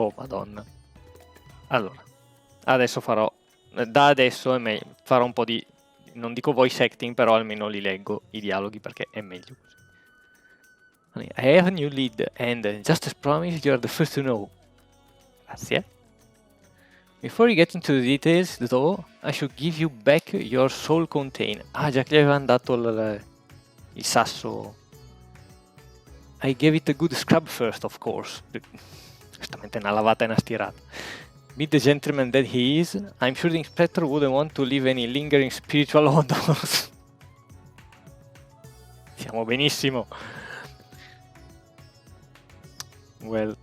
Oh madonna. Allora, adesso farò, da adesso è meglio, farò un po' di, non dico voice acting, però almeno li leggo i dialoghi perché è meglio così. I have a new lead and just as promised you're the first to know. Grazie. Before you get into the details though, I should give you back your soul container. Ah, già che gli avevano dato il sasso. I gave it a good scrub first, of course. Giustamente una lavata e una stirata. Be the gentleman that he is, I'm sure the inspector wouldn't want to leave any lingering spiritual odors. Siamo benissimo. Well,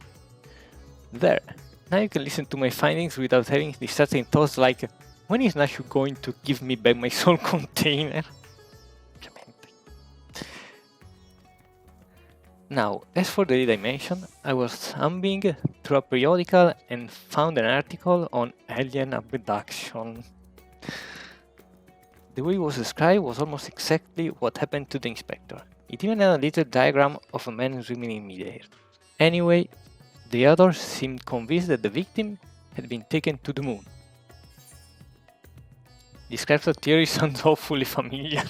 there. Now you can listen to my findings without having distracting thoughts like, when is Nashu going to give me back my soul container? Ovviamente. Now, as for the lead I mentioned, I was thumbing through a periodical and found an article on alien abduction. The way it was described was almost exactly what happened to the inspector. It even had a little diagram of a man swimming in midair. Anyway, the others seemed convinced that the victim had been taken to the moon. Describes the theory sounds awfully familiar.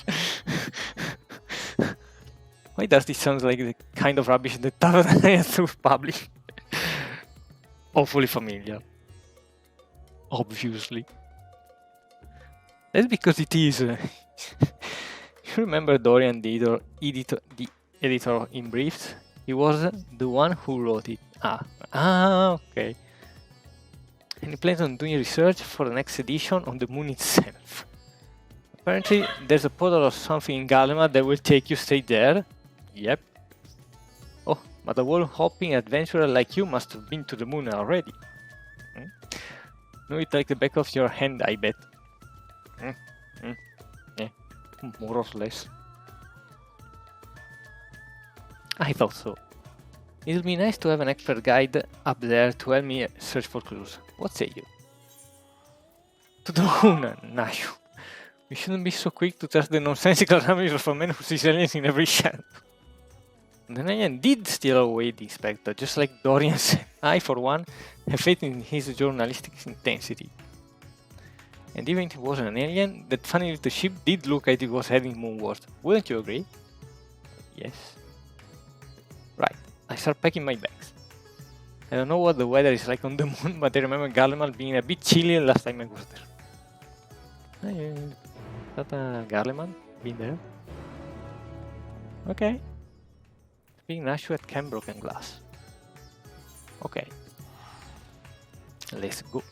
Why does this sound like the kind of rubbish that Tarot published? Awfully familiar. Obviously. That's because it is. You remember Dorian, the editor in Briefs? He was the one who wrote it. Okay. And he plans on doing research for the next edition on the moon itself. Apparently, there's a portal or something in Galima that will take you straight there. Yep. Oh, but a wall-hopping adventurer like you must have been to the moon already. Know it like the back of your hand, I bet. Yeah, more or less. I thought so. It would be nice to have an expert guide up there to help me search for clues. What say you? To the moon, Nashu. We shouldn't be so quick to trust the nonsensical rumblings of a man who sees aliens in every shadow. The alien did steal away the inspector, just like Dorian said. I, for one, have faith in his journalistic intensity. And even if it wasn't an alien, that funny little ship did look like it was heading moonward. Wouldn't you agree? Yes. Right, I start packing my bags. I don't know what the weather is like on the moon, but I remember Garlemald being a bit chilly last time I was there. Is that a Garlemald? Been there? Okay. Being Nashu at Camp Broken Glass. Okay. Let's go.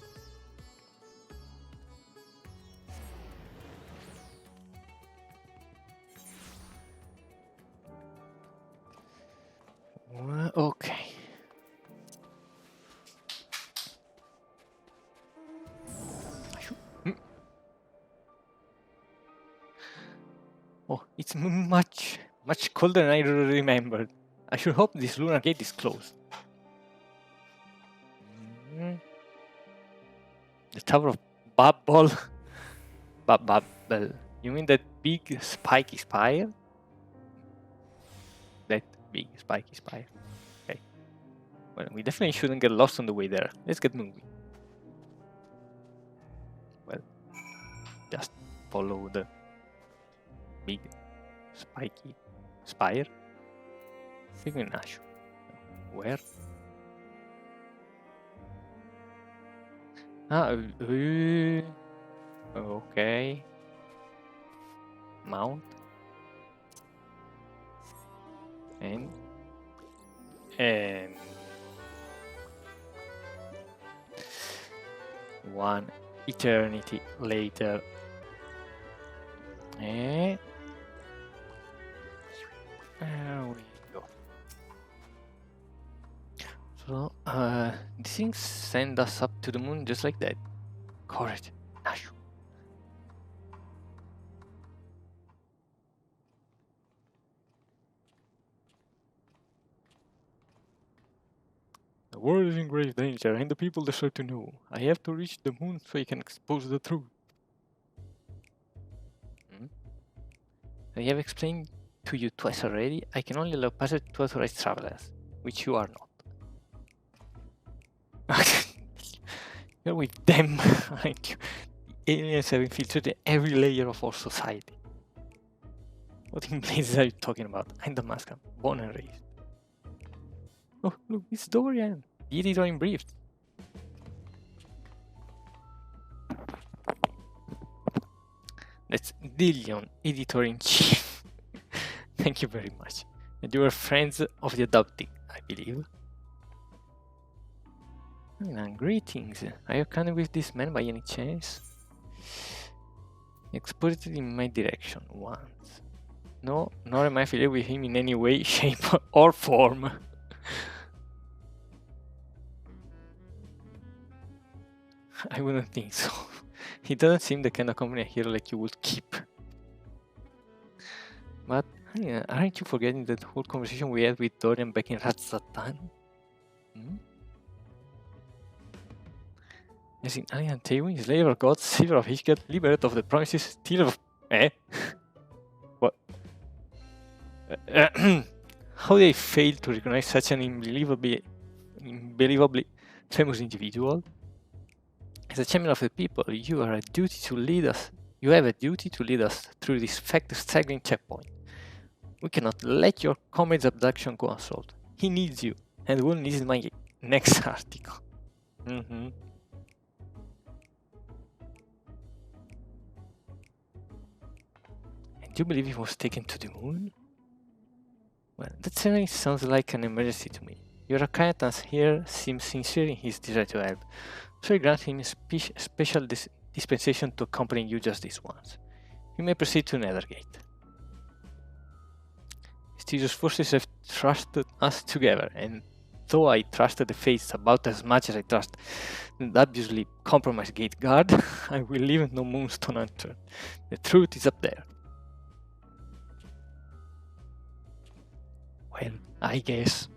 Okay. Oh, it's much colder than I remembered. I should hope this lunar gate is closed. The Tower of Babel. Babel. You mean that big spiky spire? That big spiky spire. Okay. Well, we definitely shouldn't get lost on the way there. Let's get moving. Well, just follow the big spiky spire. Nashu. Where? Okay. Mount. And one eternity later. And there we go. So, these things send us up to the moon just like that. Courage, Nashu. The world is in grave danger and the people deserve to know. I have to reach the moon so I can expose the truth. I have explained to you twice already, I can only allow passage to authorized travelers, which you are not. You're with them, aren't you? Aliens have infiltrated every layer of our society. What in blazes are you talking about? I'm the mask, born and raised. Oh, look, it's Dorian, the editor in brief. That's Dillion, editor in chief. Thank you very much. And you are friends of the adopting, I believe. Greetings. Are you coming with this man by any chance? He exposed it in my direction once. No, nor am I affiliated with him in any way, shape, or form. I wouldn't think so. He doesn't seem the kind of company a hero like you would keep. But aren't you forgetting that whole conversation we had with Dorian back in Ratzatan? As in Alien Tailwind, Slayer of Gods, Silver of Ishgard, Liberator of the Promises, Stealer of... What? How they fail to recognize such an unbelievably famous individual? As a champion of the people, you have a duty to lead us through this fact-staggering checkpoint. We cannot let your comrade's abduction go unsolved. He needs you, and will need my next article. And do you believe he was taken to the moon? Well, that certainly sounds like an emergency to me. Your acquaintance here seems sincere in his desire to help, so I grant him a special dispensation to accompany you just this once. You may proceed to Nethergate. Mysterious forces have trusted us together, and though I trusted the fates about as much as I trust the obviously compromised gate guard, I will leave no moonstone unturned. The truth is up there. Well, I guess.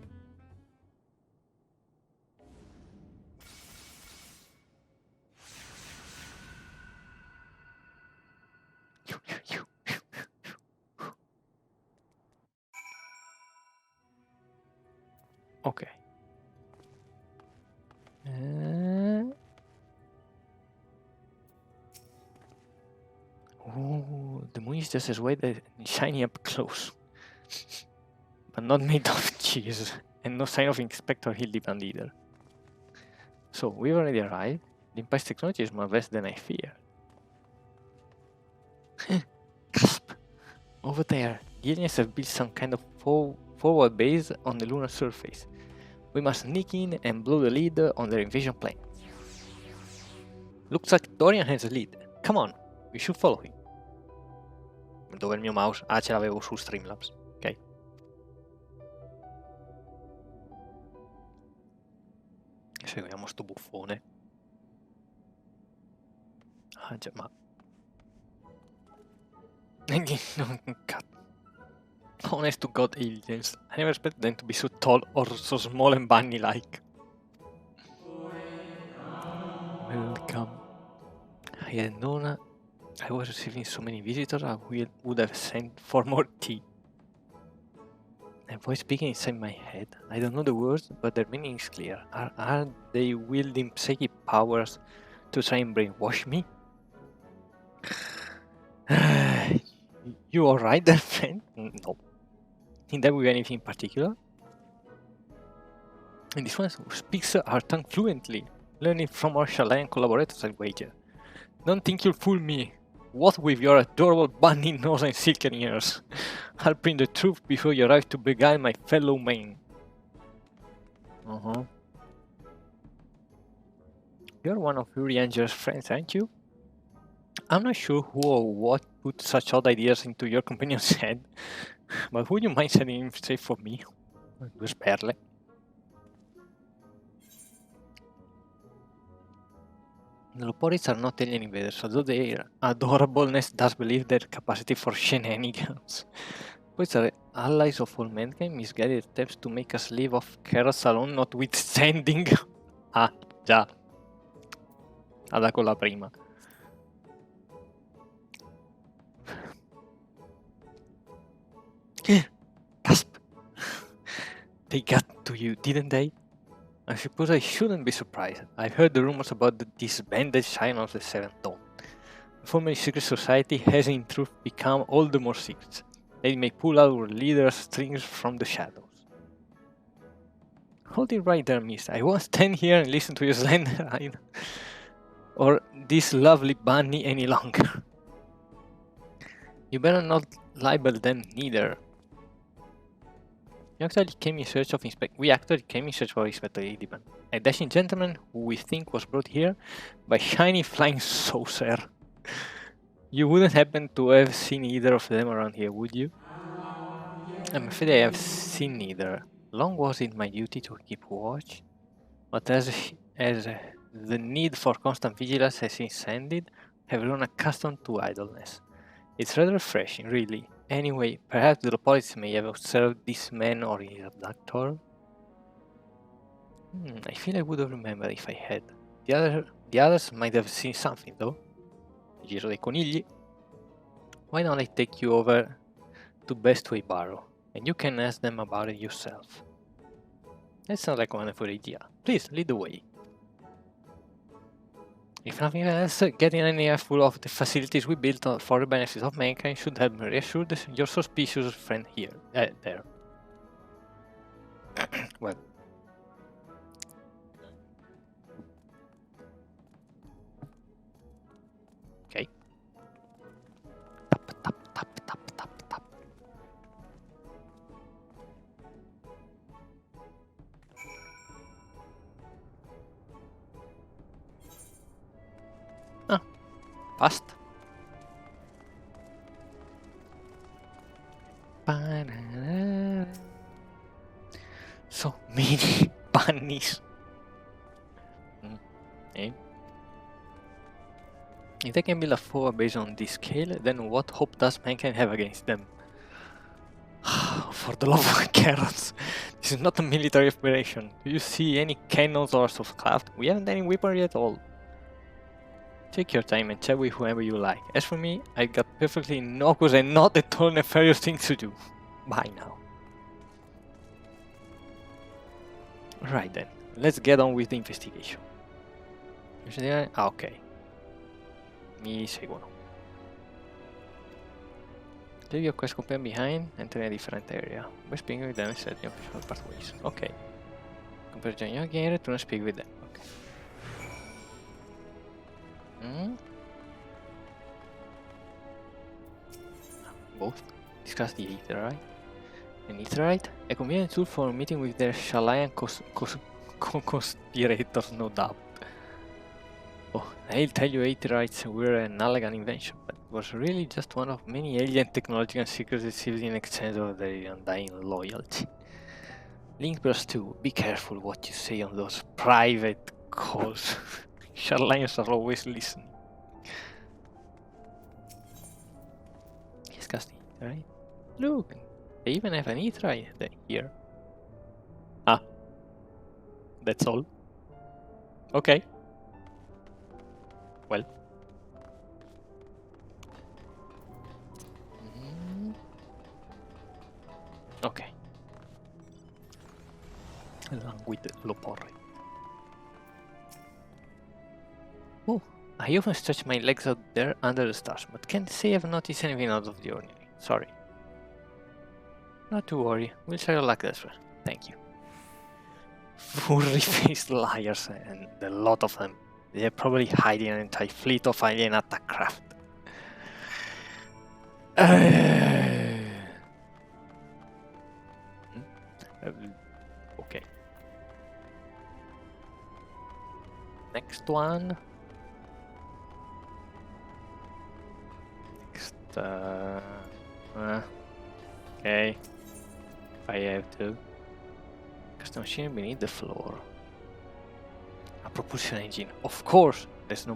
Okay. Oh, the moon is just as white and shiny up close. But not made of cheese, and no sign of Inspector Hildibrand either. So, we've already arrived. The Empire's technology is more vast than I feared. Gasp! Over there, the aliens have built some kind of forward base on the lunar surface. We must sneak in and blow the lead on their invasion plan. Looks like Dorian has a lead. Come on, we should follow him. Dove il mio mouse? Ah, ce l'avevo su Streamlabs. Ok. Seguiamo sto buffone. Ah già, ma... Honest to God, aliens. I never expected them to be so tall or so small and bunny-like. Welcome. I had known I was receiving so many visitors, I would have sent for more tea. A voice speaking inside my head. I don't know the words, but their meaning is clear. Are they wielding psychic powers to try and brainwash me? You alright there, friend? No. Didn't I with anything in particular? And this one speaks our tongue fluently, learning from our Shalayan collaborators, I wager. Don't think you'll fool me. What with your adorable bunny nose and silken ears? I'll bring the truth before you arrive to beguile my fellow man. You're one of Uri Angel's friends, aren't you? I'm not sure who or what put such odd ideas into your companion's head, but would you mind setting him straight for me? Due sperle. The Loporids are not alien invaders, although their adorableness does believe their capacity for shenanigans. Poets are allies of all mankind, misguided attempts to make us live off carrots alone notwithstanding. Ah, già. Alla con la prima. Gasp! They got to you, didn't they? I suppose I shouldn't be surprised. I've heard the rumors about the disbanded Sign of the Seventh Dawn. The formerly secret society has in truth become all the more secret. They may pull our leader's strings from the shadows. Hold it right there, miss. I won't stand here and listen to your slender eye or this lovely bunny any longer. You better not libel them neither. We actually came in search of Inspector Hildibrand, a dashing gentleman who we think was brought here by shiny flying saucer. You wouldn't happen to have seen either of them around here, would you? I'm afraid I have seen neither. Long was it my duty to keep watch, but as the need for constant vigilance has since ended, I have grown accustomed to idleness. It's rather refreshing, really. Anyway, perhaps the police may have observed this man or his abductor. I feel I would have remembered if I had. The others might have seen something, though. Giro dei Conigli. Why don't I take you over to Bestway Barrow, and you can ask them about it yourself. That sounds like a wonderful idea. Please, lead the way. If nothing else, getting an idea full of the facilities we built for the benefit of mankind should help me reassure your suspicious friend here. There. Well. Okay. Tap, tap, tap, tap, tap, tap. Fast. So many bunnies. Okay. If they can build a foe based on this scale, then what hope does mankind have against them? For the love of carrots, this is not a military operation. Do you see any cannons or of craft? We haven't any weaponry at all. Take your time and chat with whoever you like. As for me, I got perfectly innocuous and not at all nefarious things to do. Bye now. Right then, let's get on with the investigation. Ok. Mi seguono. Leave your quest companion behind, enter a different area. By speaking with them, set your official pathways. Ok. Compare join you again, return and speak with them. Ok. Both discuss the Aetherite. An Aetherite? A convenient tool for meeting with their Shalayan conspirators, no doubt. Oh, I'll tell you Aetherites were an elegant invention, but it was really just one of many alien technological secrets received in exchange of their undying loyalty. Link plus 2, be careful what you say on those private calls. Sharlayans are always listening. Disgusting, right? Look, they even have an Aetherite here. Ah, that's all. Okay. Well. Okay. Along with the Loporre. Oh, I often stretch my legs out there under the stars, but can't say I've noticed anything out of the ordinary. Sorry. Not to worry, we'll try your luck elsewhere. Thank you. Furry-faced liars, and a lot of them. They're probably hiding an entire fleet of alien attack craft. Okay. Next one. Okay. If I have to. Custom machine beneath the floor. A propulsion engine. Of course! This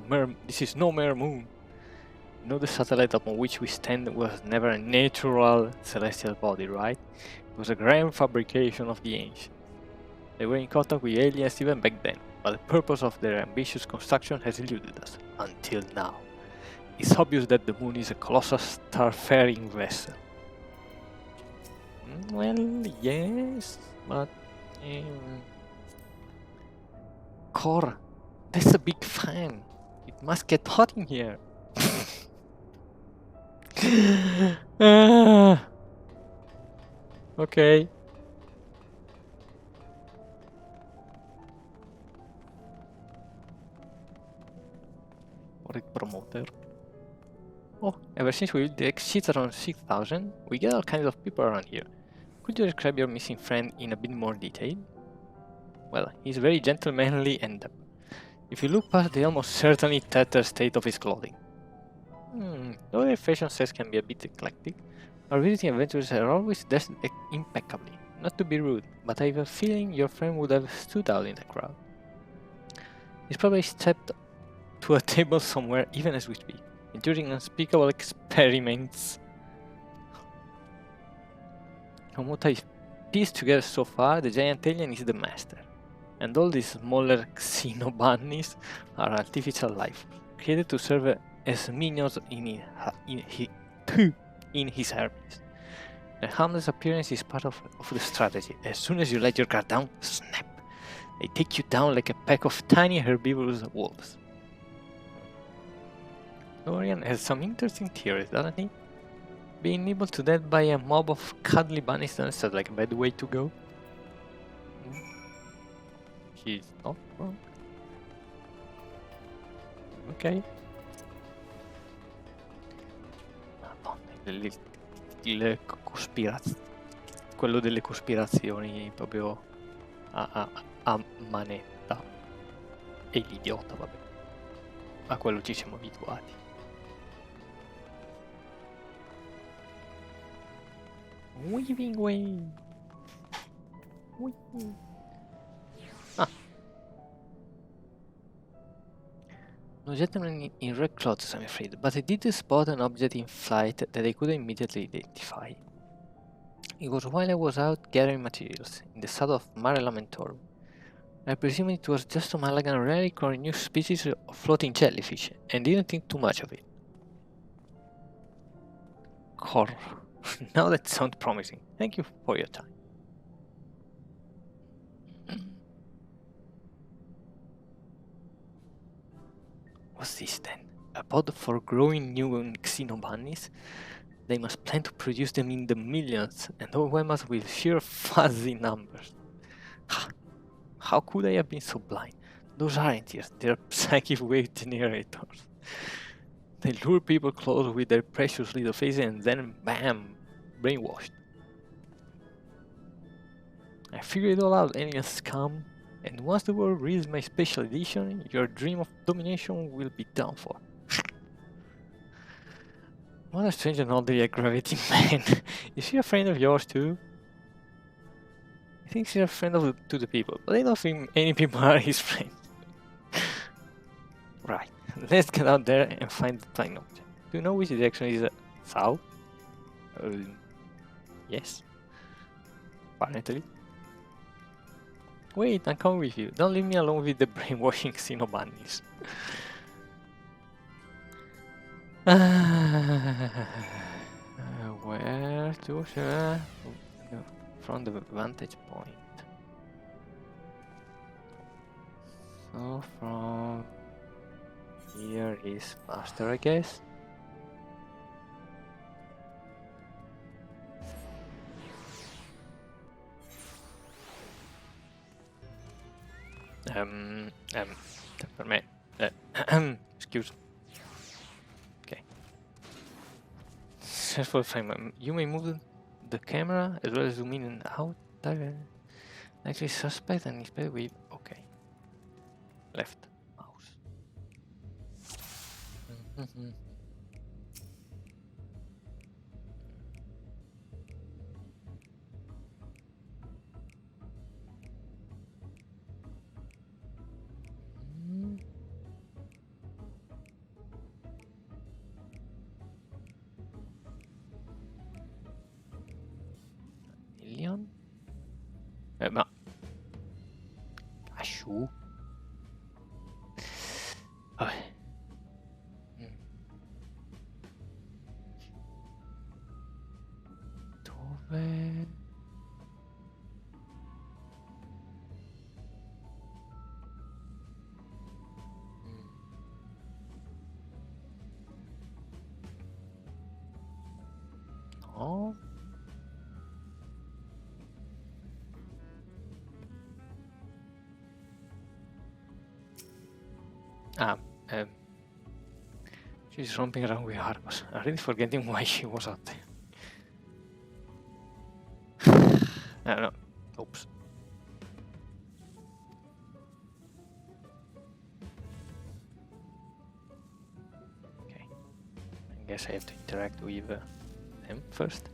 is no mere moon. You know the satellite upon which we stand was never a natural celestial body, right? It was a grand fabrication of the ancients. They were in contact with aliens even back then, but the purpose of their ambitious construction has eluded us, until now. It's obvious that the moon is a colossal star-faring vessel. Well, yes, but... Core, that's a big fan. It must get hot in here. Okay. Audit promoter. Oh, ever since we built the XIV 6000, we get all kinds of people around here. Could you describe your missing friend in a bit more detail? Well, he's very gentlemanly and if you look past the almost certainly tattered state of his clothing. Though their fashion sense can be a bit eclectic, our visiting adventurers are always dressed impeccably. Not to be rude, but I have a feeling your friend would have stood out in the crowd. He's probably stepped to a table somewhere even as we speak, enduring unspeakable experiments. From what I've pieced together so far, the giant alien is the master, and all these smaller xenobunnies are artificial life, created to serve as minions in his service. The harmless appearance is part of the strategy. As soon as you let your guard down, snap! They take you down like a pack of tiny herbivorous wolves. Dorian has some interesting theories, doesn't he? Being able to death by a mob of cuddly bunnies doesn't sound like a bad way to go. He's not wrong. Ok. Madonna, quello delle cospirazioni proprio a manetta. E l'idiota, vabbè. A quello ci siamo abituati. Weaving way. Ah. No gentleman in red clothes, I'm afraid, but I did spot an object in flight that I couldn't immediately identify. It was while I was out gathering materials in the south of Mare Lamentorum. I presume it was just some elegant relic or a new species of floating jellyfish, and didn't think too much of it. Horror. Now that sounds promising. Thank you for your time. What's this then? A pod for growing new xenobunnies? They must plan to produce them in the millions and overwhelm us with sheer fuzzy numbers. How could I have been so blind? Those aren't ears, they're psychic wave generators. They lure people close with their precious little faces and then bam, brainwashed. I figured it all out, alien scum, and once the world reads my special edition, your dream of domination will be done for. What a strange and oddly aggravating man. Is he a friend of yours too? I think he's a friend to the people, but I don't think any people are his friends. Right, let's get out there and find the flying object. Do you know which direction is south? Yes. Apparently. Wait, I'm coming with you. Don't leave me alone with the brainwashing xenobunnies. Where to share? From the vantage point. So from here is faster, I guess. Per me. Excuse. Okay. Successful frame. You may move the camera as well as zoom in and out. Likely suspect and inspect with. Okay. Left mouse. Million? Ma... Asciù? Vabbè. Dove... No. She's romping around with Argos. I'm really forgetting why she was out there. No. Oops. Okay. I guess I have to interact with them first.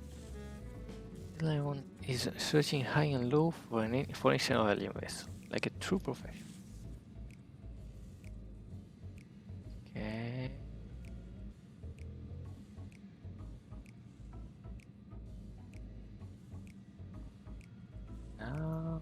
The lion is searching high and low for an alien vessel, like a true professional. Okay. Now.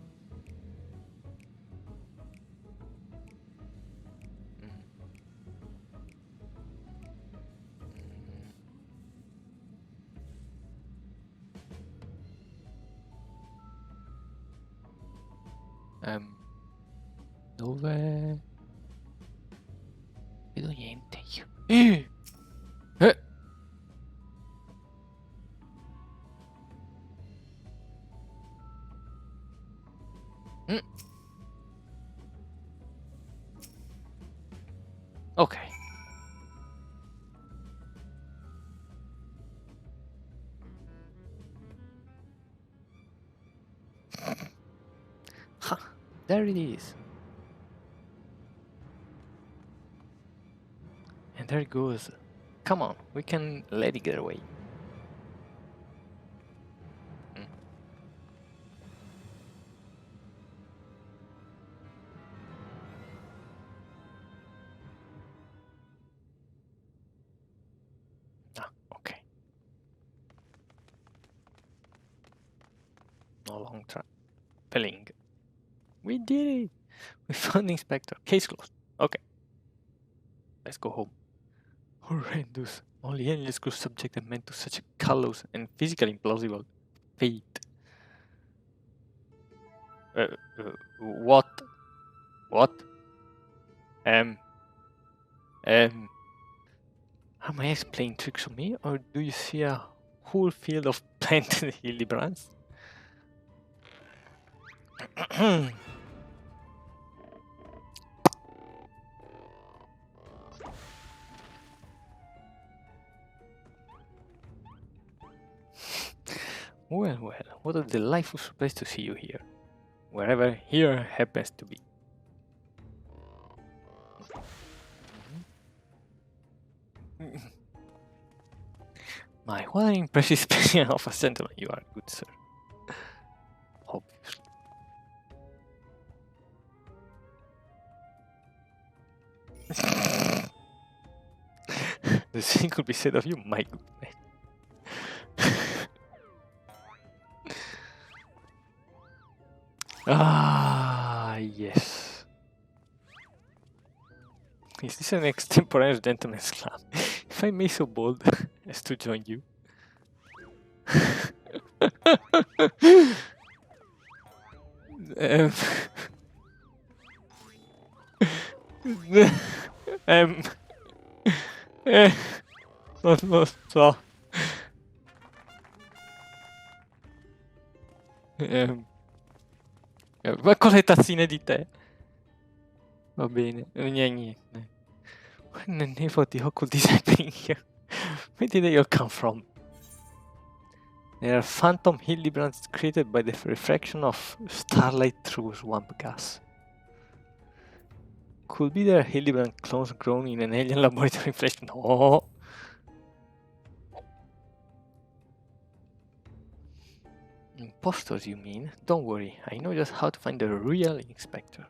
Dove? Vedo niente io. Ok. Ha, there it is. And there it goes. Come on, we can let it get away. Ah, okay. No long traveling. We did it! We found the inspector. Case closed. Okay. Let's go home. Horrendous. Only aliens could subject a man to such a callous and physically implausible fate. What? What? Am I playing tricks on me, or do you see a whole field of planted Hildibrands? Well, what a delightful surprise to see you here, wherever here happens to be. My, what an impressive specimen of a gentleman you are, good sir. Obviously. The same could be said of you, my good man. Ah, yes. Is this an extemporaneous gentleman's club? If I may so bold as to join you. Non lo so. Ma con le tazzine di tè. Va bene, niente. When the name of the occult is happening here, where did they all come from? They are phantom Hildibrands created by the refraction of starlight through swamp gas. Could be there Hildibrand clones grown in an alien laboratory flesh? No. Imposters, you mean? Don't worry, I know just how to find the real inspector.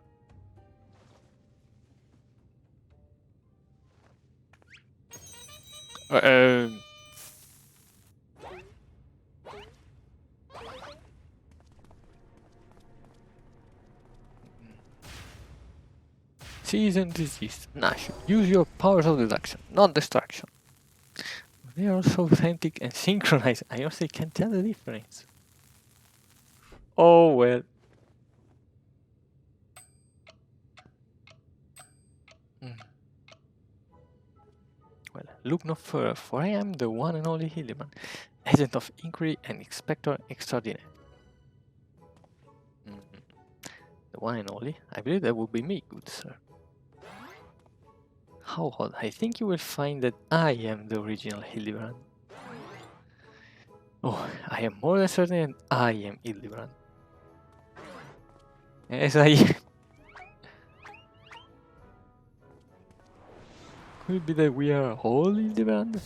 Cease and desist. Nash, use your powers of deduction, not destruction. They are so authentic and synchronized, I honestly can't tell the difference. Oh well. Well, look no further, for I am the one and only Hildibrand. Agent of Inquiry and Inspector Extraordinaire. The one and only. I believe that would be me, good sir. How odd. I think you will find that I am the original Hildibrand. Oh, I am more than certain that I am Hildibrand. Yes, I am. Could it be that we are all Hildibrand?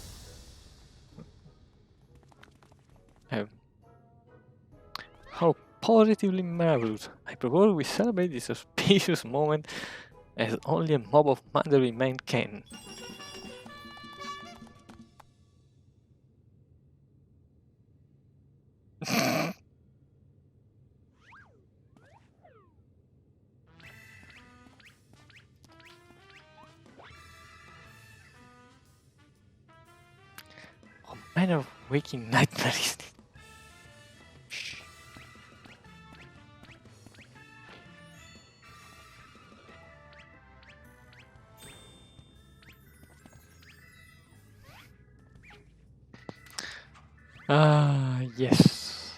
How positively marvelous. I propose we celebrate this auspicious moment as only a mob of mandarin men can. What manner of waking nightmare is this? Shh. Ah, yes.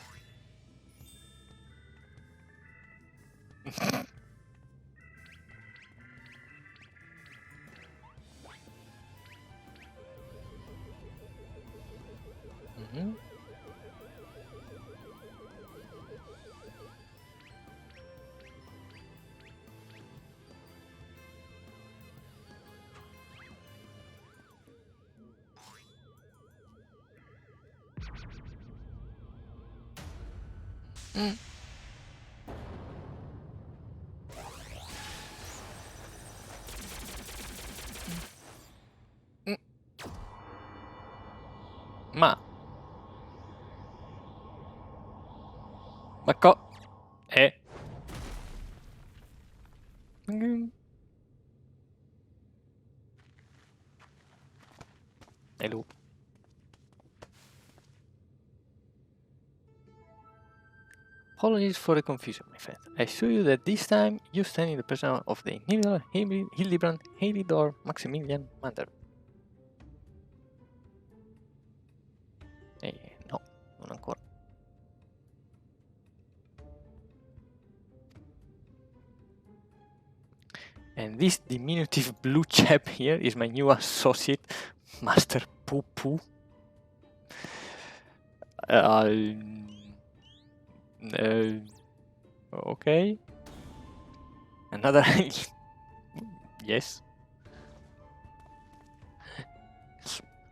Mhm. Mm. Mm. Ma. Ma co... Mm. Hello. Apologies for the confusion, my friend. I assure you that this time you stand in the person of the inimitable Hildibrand Helidor Maximilian Mander. No, non ancora. And this diminutive blue chap here is my new associate, Master Poo Poo. Okay. Another. Yes.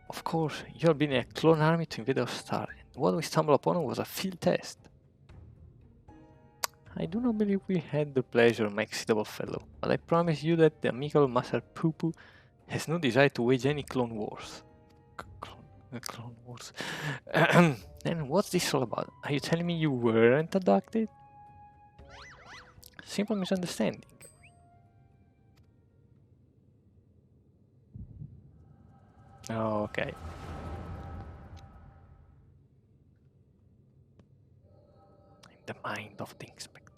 Of course, you're been a clone army to invade our star, and what we stumbled upon was a field test. I do not believe we had the pleasure, my excitable fellow, but I promise you that the amical Master Poo Poo has no desire to wage any clone wars. Clone wars. And what's this all about? Are you telling me you weren't abducted? Simple misunderstanding. Oh, okay. In the mind of the inspector.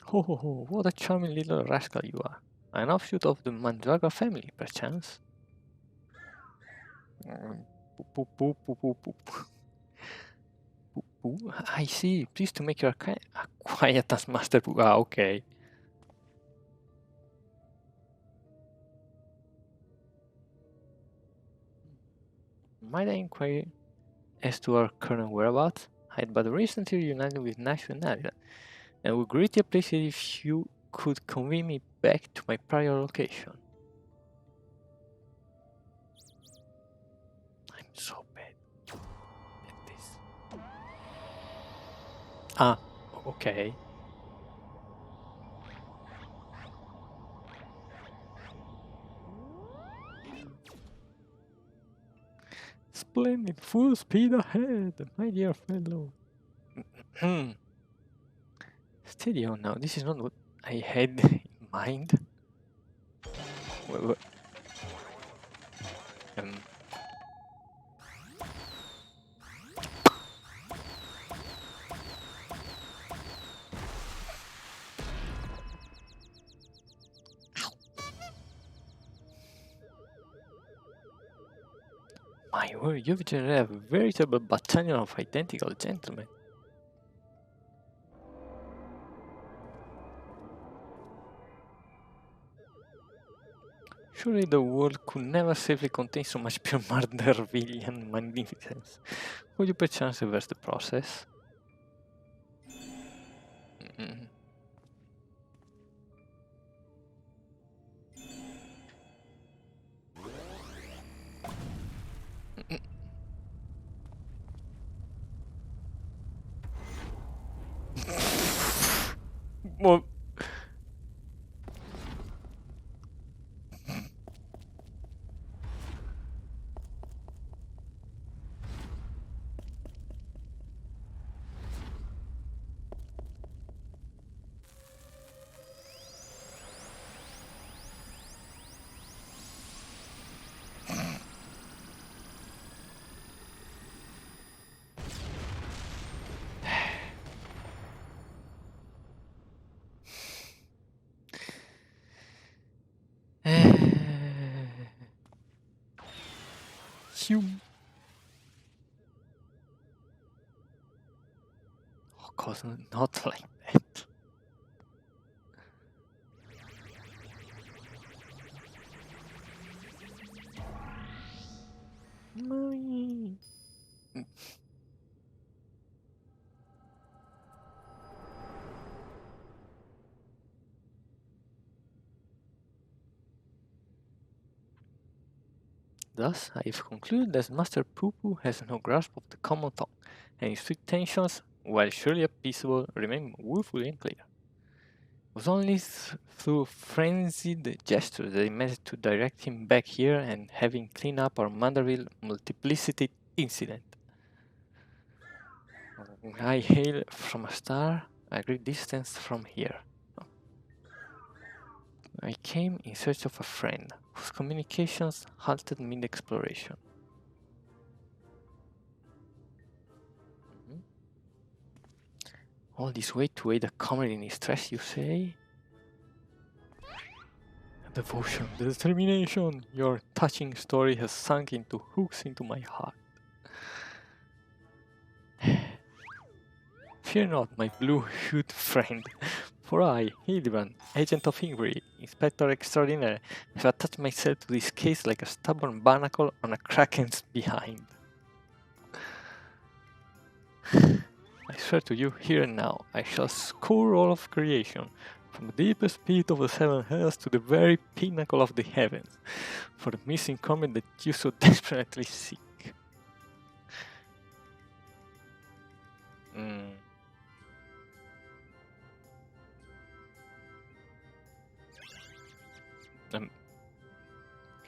Ho ho ho, what a charming little rascal you are. An offshoot of the Mandragora family, perchance? Poo poo poo poo poo poo. Poo. I see. Pleased to make your acquaintance, Master Poo. Ah, okay. Might I inquire as to our current whereabouts? I had but recently reunited with Nash and Nadia, and would greatly appreciate if you could convey me back to my prior location. I'm so bad at this. Ah, okay. Splendid, full speed ahead, my dear fellow. Steady on now, this is not what I had in mind. Um, My word, you've generated a veritable battalion of identical gentlemen. Surely the world could never safely contain so much pure murder, villain, magnificence. Would you perchance reverse the process? Well, of course, not like that. Thus, I have concluded that Master Poo-Poo has no grasp of the common tongue, and his sweet tensions, while surely appeasable, remain woefully unclear. It was only through frenzied gestures that I managed to direct him back here and having cleaned up our Manderville multiplicity incident. I hail from a star a great distance from here. I came in search of a friend whose communications halted mid-exploration. All this way to aid a comrade in his stress, you say? Devotion, determination, your touching story has sunk into hooks into my heart. Fear not, my blue-hued friend, for I, Hildibrand, agent of inquiry, inspector extraordinary, have attached myself to this case like a stubborn barnacle on a kraken's behind. I swear to you, here and now, I shall scour all of creation, from the deepest pit of the seven hells to the very pinnacle of the heavens, for the missing comrade that you so desperately seek.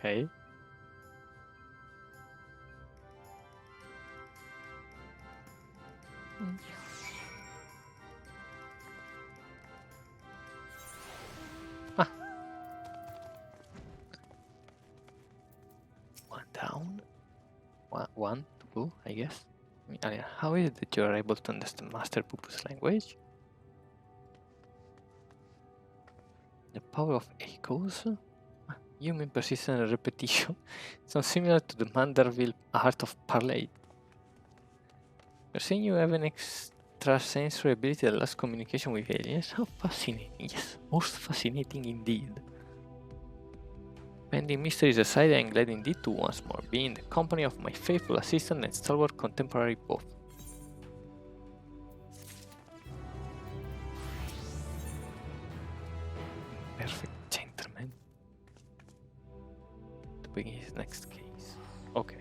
Okay. One down. One to go, I guess. How is it that you are able to understand Master Poo-Poo's language? The power of echoes? You mean persistent repetition? Sounds similar to the Manderville art of parley. You're saying you have an extrasensory ability that allows communication with aliens? How fascinating, yes, most fascinating indeed. Pending mysteries aside, I am glad indeed to once more be in the company of my faithful assistant and stalwart contemporary both. Perfect gentleman. To begin his next case. Okay.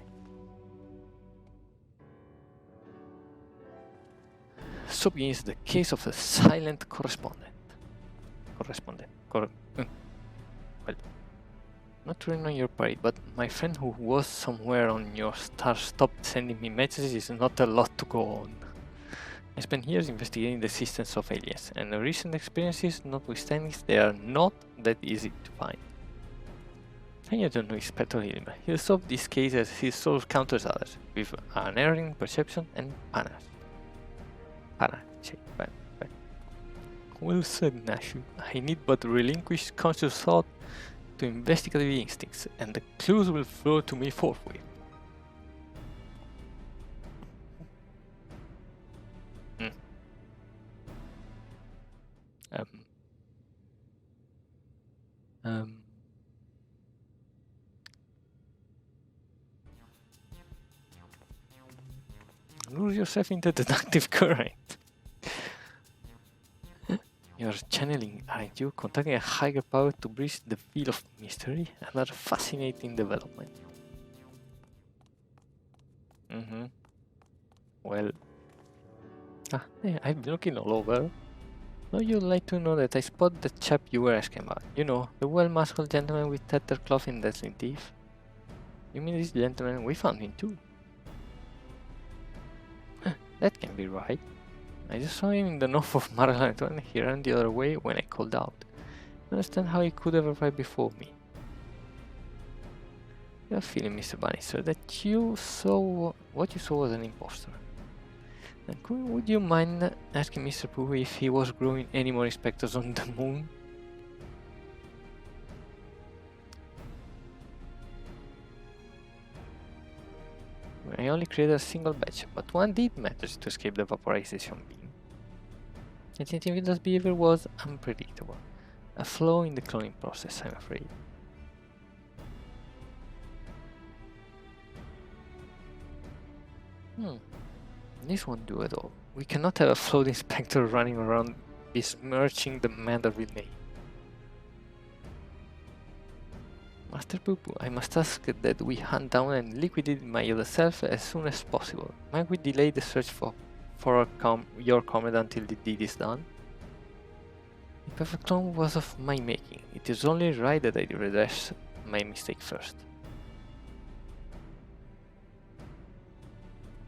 So begins the case of the silent correspondent. Well, not really on your parade, but my friend who was somewhere on your star stopped sending me messages is not a lot to go on. I spent years investigating the existence of aliens, and the recent experiences notwithstanding, they are not that easy to find. And you don't know Inspector Hildibrand. He'll solve this case as he solves countless others, with unerring perception and panache. Well said, Nashu. I need but relinquish conscious thought to investigative instincts, and the clues will flow to me forthwith. Lose yourself into deductive current. You're channeling, aren't you? Contacting a higher power to bridge the veil of mystery. Another fascinating development. Well, I've been looking all over. Now you'd like to know that I spotted the chap you were asking about. You know, the well-muscled gentleman with tattered cloth and dazzling teeth. You mean this gentleman? We found him too. That can be right. I just saw him in the north of Maryland and he ran the other way when I called out. I understand how he could have arrived before me. You have a feeling, Mr. Bannister, that you saw what you saw was an imposter. And would you mind asking Mr. Pooh if he was growing any more inspectors on the moon? I only created a single batch, but one did manage to escape the vaporization beam. And Individual's behavior was unpredictable. A flaw in the cloning process, I'm afraid. This won't do at all. We cannot have a flawed inspector running around besmirching the man that we made. Master Poo-Poo, I must ask that we hunt down and liquidate my other self as soon as possible. Might we delay the search for your comrade until the deed is done? The perfect clone was of my making. It is only right that I redress my mistake first.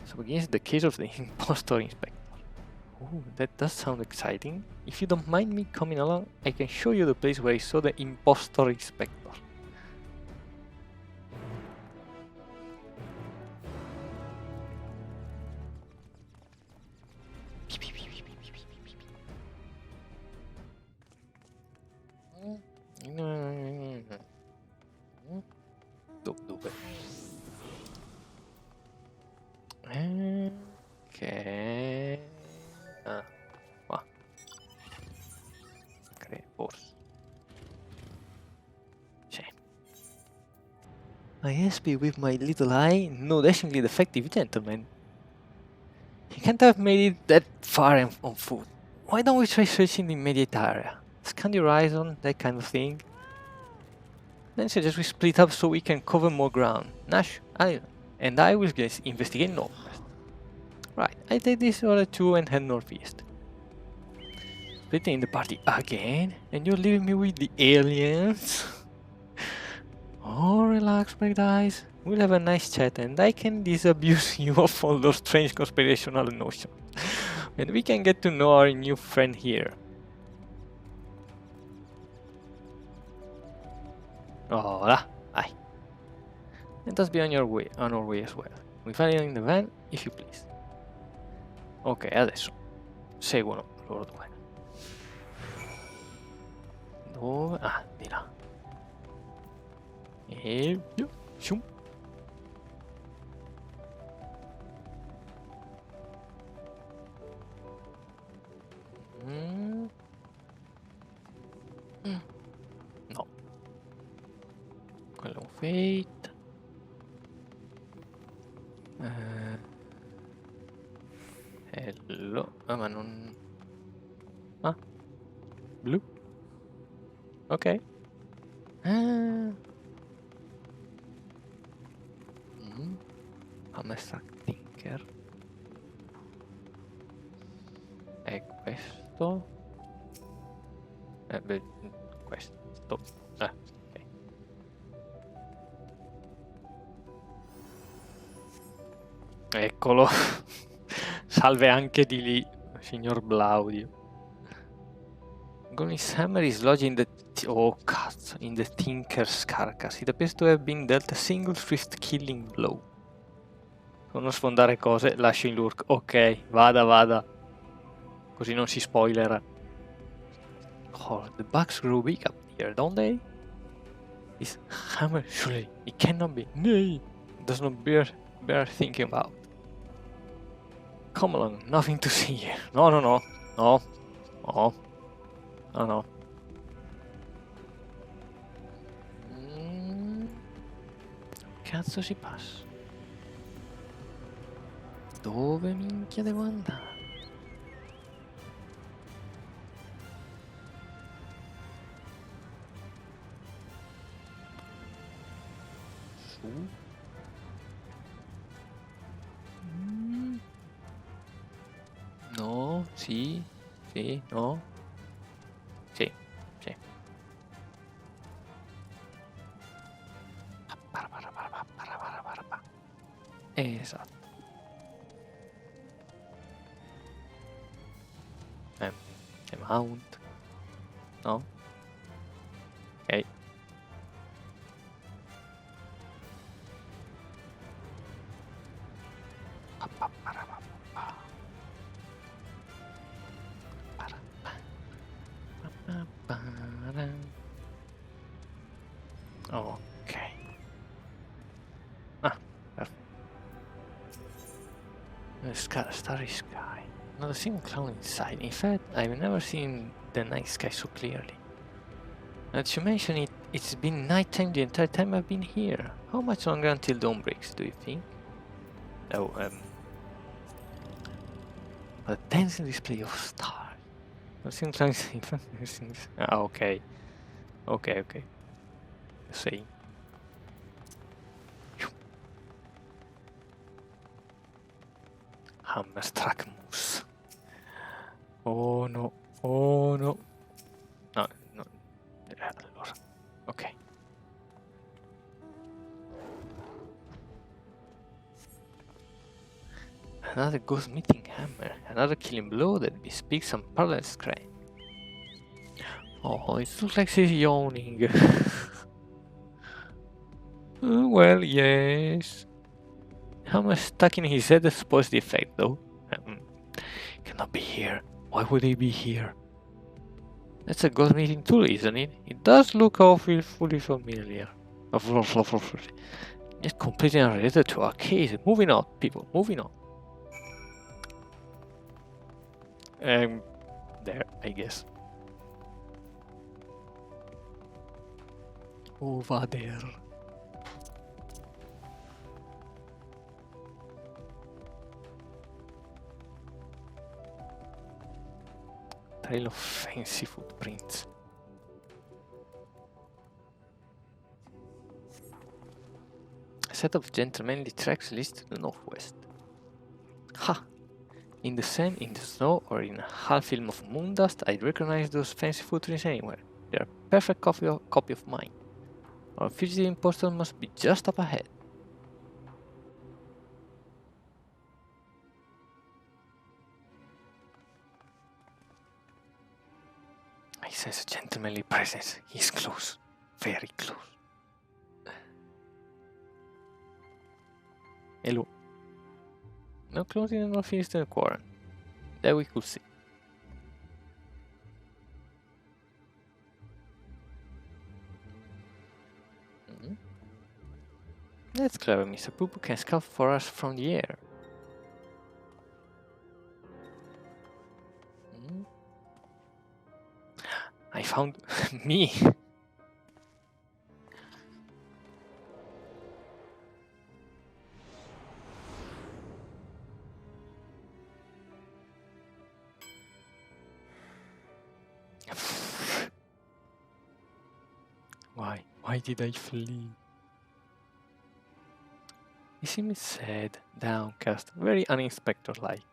So begins the case of the impostor inspector. Oh, that does sound exciting. If you don't mind me coming along, I can show you the place where I saw the impostor inspector. Dove? Ok. Qua. Forse. C'è. I speak with my little eye, no dashingly defective gentleman. He can't have made it that far on foot. Why don't we try searching the immediate area? Scan the horizon, that kind of thing. Then suggest we split up so we can cover more ground. Nash, and I will investigate northwest. Right, I take this other two and head northeast. Splitting the party again, and you're leaving me with the aliens? Oh, relax, big guys. We'll have a nice chat and I can disabuse you of all those strange conspirational notions. And we can get to know our new friend here. Hola, hi. Let us be on our way as well. We find you in the van, if you please. Ok, adesso seguono loro due. Dove? Ah, di là. E via. Shum. No. Quello è un fate. Hello. Ah, ma non... Ah. Blu. Ok. Ha messo a Tinker. E questo. Beh, questo. Ok. Eccolo. Salve anche di lì, signor Blaudio. Gonny's hammer is lodged in the... Oh, cazzo. In the Tinker's carcass. It appears to have been dealt a single swift killing blow. Per non sfondare cose, lascio in lurk. Ok, vada. Così non si spoilera. Oh, the bugs grow big up here, don't they? This hammer, surely, it cannot be. Nay, does not bear thinking about. Come along, nothing to see here. No. Oh no. Cazzo ci passo? Dove minchia devo andare? Su? No, sì, sì, no. Sì, sì. Esatto. C'è mount. No? Ok. Ok. Ah, perfect. Starry sky. Not a single cloud inside. In fact, I've never seen the night sky so clearly. Now that you mention it, it's been nighttime the entire time I've been here. How much longer until dawn breaks, do you think? Oh, a dancing display of stars. Nothing like okay. Okay. See. Hammerstruck moose. Oh no. No. Allora. Ok. Another ghost meeting hammer. Another killing blow that bespeaks some parallel scrap. Oh, it looks like she's yawning. Well, yes. Hammer stuck in his head spoils the effect, though. Cannot be here. Why would he be here? That's a ghost meeting tool, isn't it? It does look awfully familiar. It's completely unrelated to our case. Moving on, people. Moving on. There, I guess. Over there. Trail of fancy footprints. A set of gentlemanly tracks leads to the northwest. Ha! In the sand, in the snow, or in a half film of moon dust, I'd recognize those fancy footprints anywhere. They're a perfect copy of mine. Our fugitive portal must be just up ahead. I sense a gentlemanly presence. He's close. Very close. Hello. No closing and no northeastern quarter. That we could see. That's clever. Mr. Poo Poo can scout for us from the air. I found me. Why? Why did I flee? He seemed sad, downcast, very uninspector-like.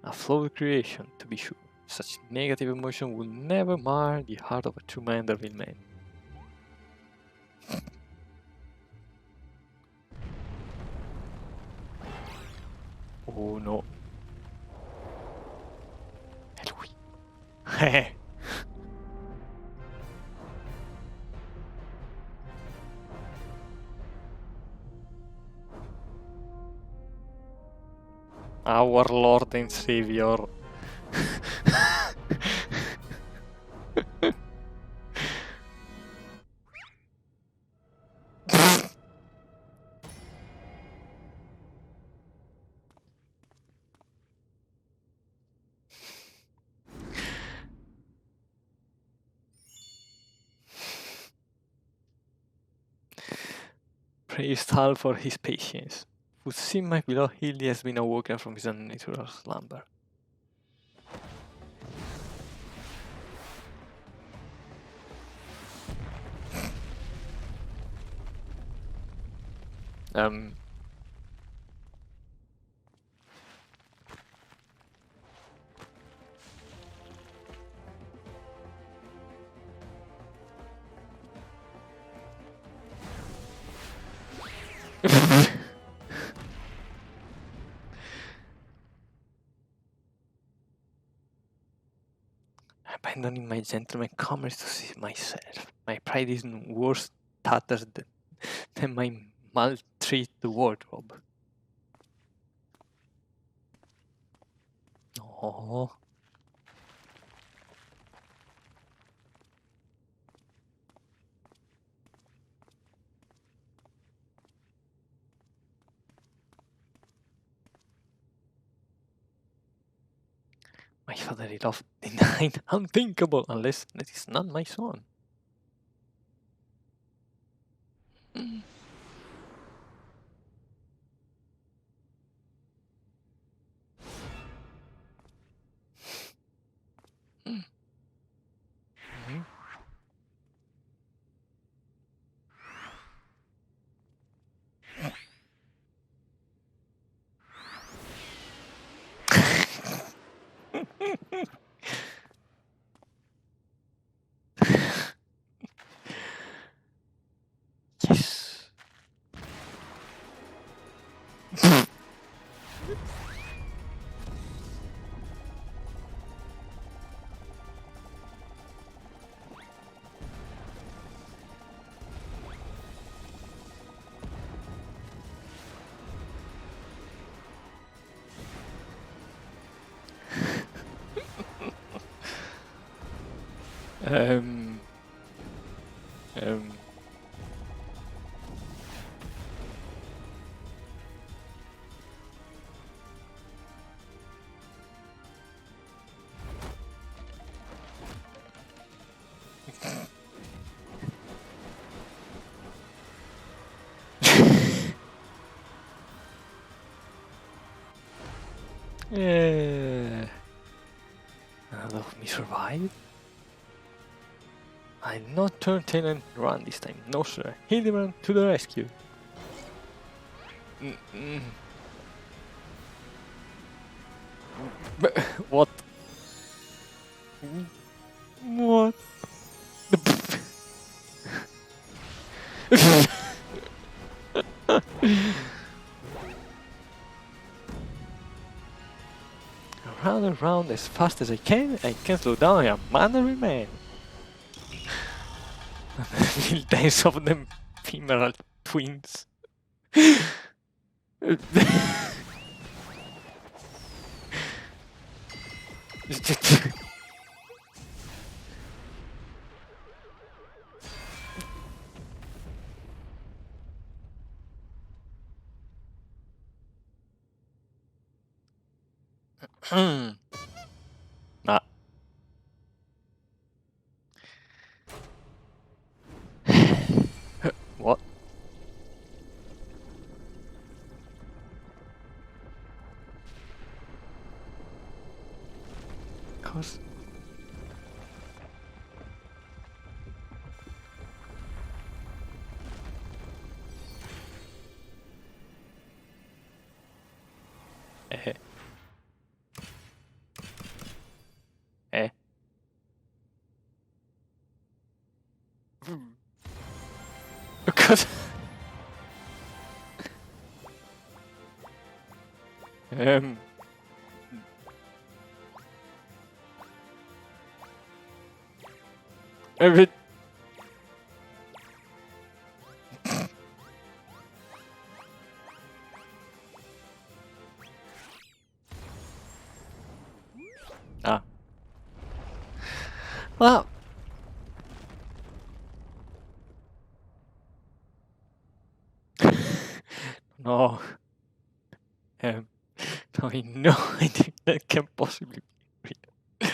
A flawed creation, to be sure. Such negative emotion will never mar the heart of a true Manderville man. Oh no. È lui. Our Lord and Savior. Praised Hal for his patience. Would seem my beloved Hildy has been awoken from his unnatural slumber. Abandoning my gentleman commerce to see myself. My pride is in worse tatters than my maltreated wardrobe. Oh. My father-in-law denied unthinkable unless that is not my son. Yes. um. Um. None of me survived. I'll not turn tail and run this time. No, sir. Hildibrand to the rescue. What? What? Round and round as fast as I can slow down, I am manly man. Will dance of them femoral twins. Ah. What? Cause eh. Because every ah. Well, no. No, no, I think that can possibly be real.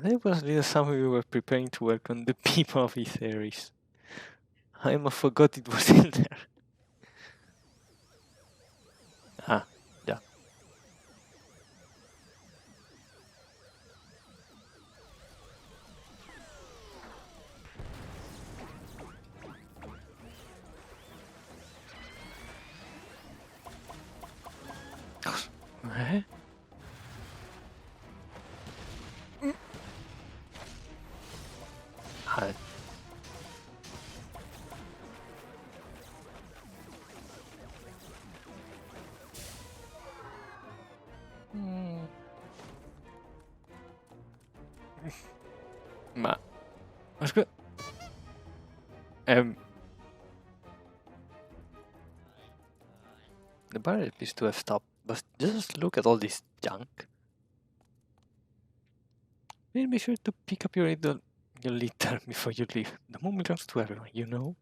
There was little something we were preparing to welcome the people of Etheris. I almost forgot it was in there. Ah, yeah. Eh? Ah, mm. Ma scusa, the barrel appears to have stopped, but just look at all this junk. Please be sure to pick up your litter before you leave. The moon belongs to everyone, you know?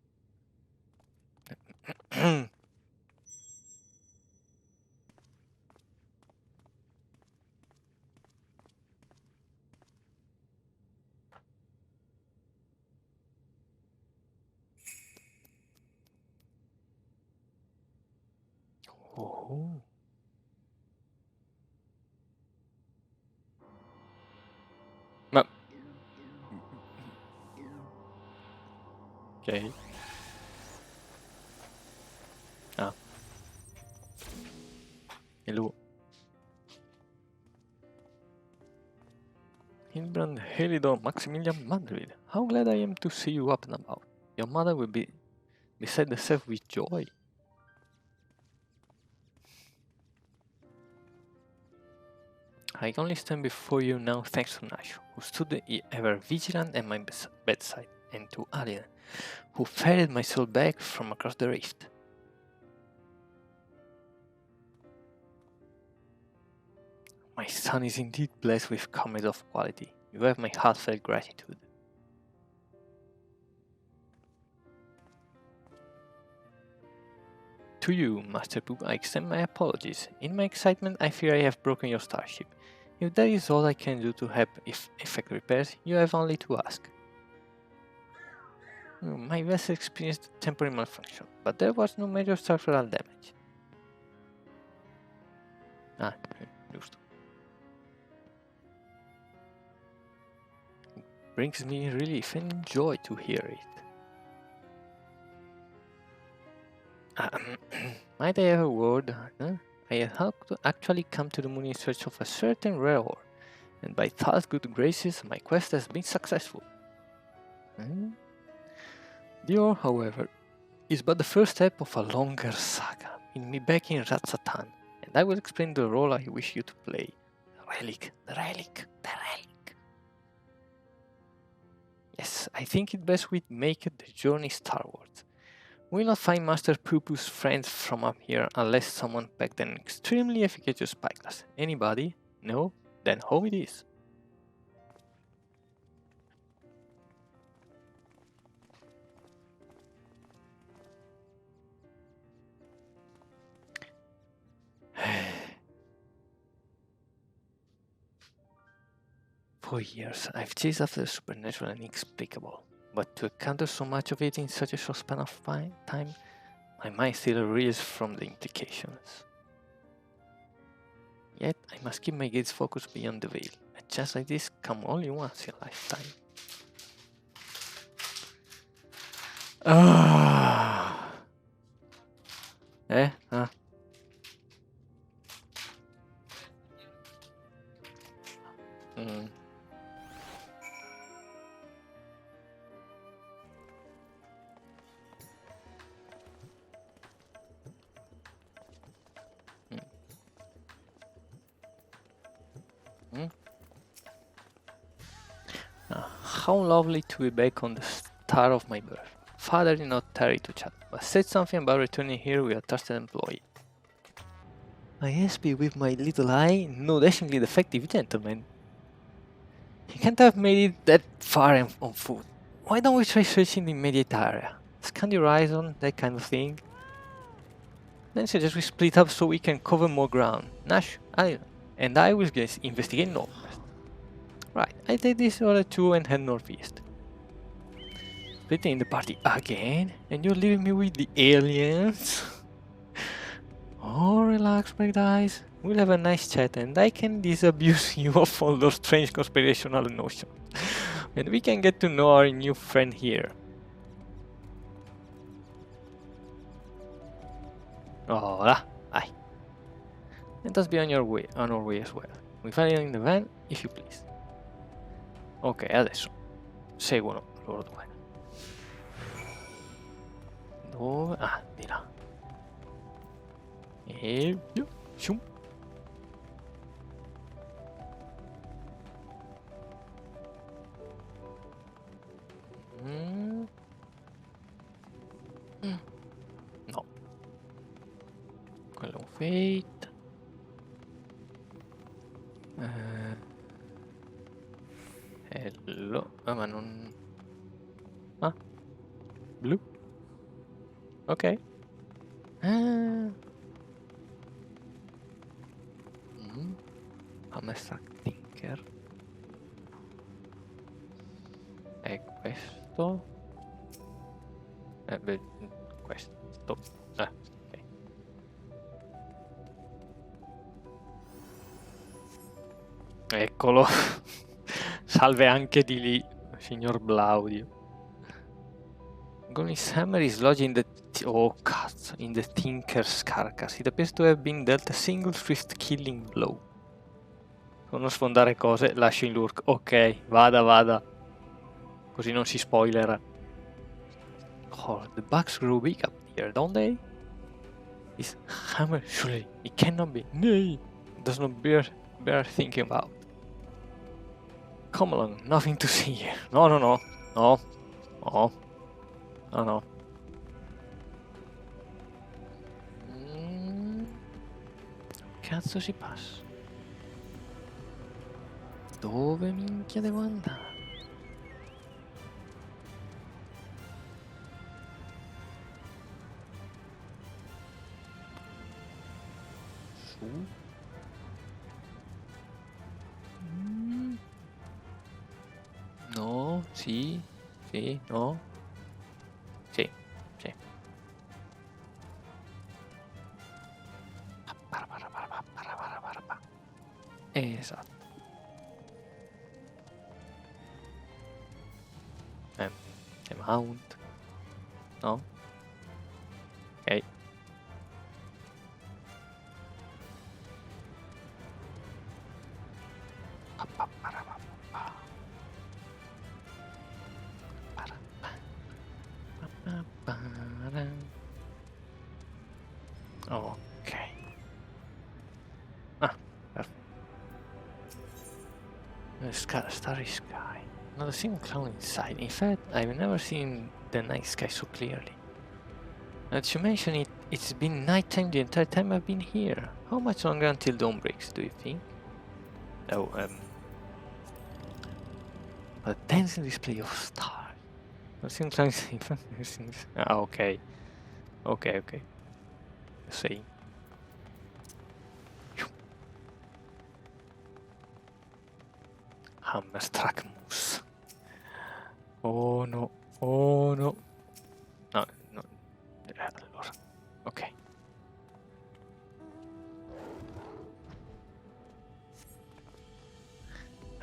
Oh. Ma... Ok. Ah. Hello. Hildibrand Maximilian Madrid. How glad I am to see you up and about. Your mother will be beside herself with joy. I can only stand before you now thanks to Nashu, who stood ever vigilant at my bedside, and to Alien, who ferried my soul back from across the rift. My son is indeed blessed with comrades of quality. You have my heartfelt gratitude. To you, Master Poop, I extend my apologies. In my excitement, I fear I have broken your starship. If that is all I can do to help effect repairs, you have only to ask. My vessel experienced temporary malfunction, but there was no major structural damage. Ah, giusto. It brings me relief and joy to hear it. Might I have a word? I have actually come to the moon in search of a certain rare ore, and by Thal's good graces, my quest has been successful. The ore, however, is but the first step of a longer saga, in me back in Ratsatan, and I will explain the role I wish you to play. The relic, the relic, the relic. Yes, I think it best we make the journey starwards. We'll not find Master Poo-Poo's friends from up here unless someone packed an extremely efficacious spyglass. Anybody? No? Then home it is. For years, I've chased after the supernatural and inexplicable, but to encounter so much of it in such a short span of time, my mind still reels from the implications. Yet, I must keep my gaze focused beyond the veil. A chance like this comes only once in a lifetime. Ah. Ah. How lovely to be back on the star of my birth. Father did not tarry to chat, but said something about returning here with a trusted employee. I speak with my little eye, no dashingly defective gentleman. He can't have made it that far on foot. Why don't we try searching the immediate area? Scan the horizon, that kind of thing. Then suggest we split up so we can cover more ground. Nash, and I will investigate northwest. Right, I take this other two and head northeast. splitting the party again? And you're leaving me with the aliens? Oh, relax, my guys. We'll have a nice chat and I can disabuse you of all those strange conspirational notions. And we can get to know our new friend here. Hola, hi. Let us be on our way as well. We find you in the van, if you please. Ok, adesso seguono loro due. Dove? Ah, di là. E via. Shum. No. Quello è un fate. Hello. Ah, ma non... Ah. Blu. Ok. Ha messo Tinker. E questo. Beh, questo. Ok. Eccolo. Salve anche di lì, signor Blaudio. Golin's hammer is lodged in the... Oh, cazzo. In the Tinker's carcass. It appears to have been dealt a single swift killing blow. Per non sfondare cose, lascio in lurk. Ok, vada. Così non si spoilera. Oh, the bugs grow big up here, don't they? This hammer, surely, it cannot be. Nay, does not bear thinking about. Come along, nothing to see here. No. Cazzo si passa? Dove minchia devo andare? Su? No, sì, no. Sì. Esatto. The mount. No? Ok. Ok. Ah, perfetto. Starry sky. Not a single cloud inside. In fact, I've never seen the night sky so clearly. Now that you mention it, it's been nighttime the entire time I've been here. How much longer until dawn breaks, do you think? Oh, a dancing display of stars. Not a single cloud inside. Ah, ok. Ok. Sì. Hammerstruck moose. Oh no. No. Allora. Ok.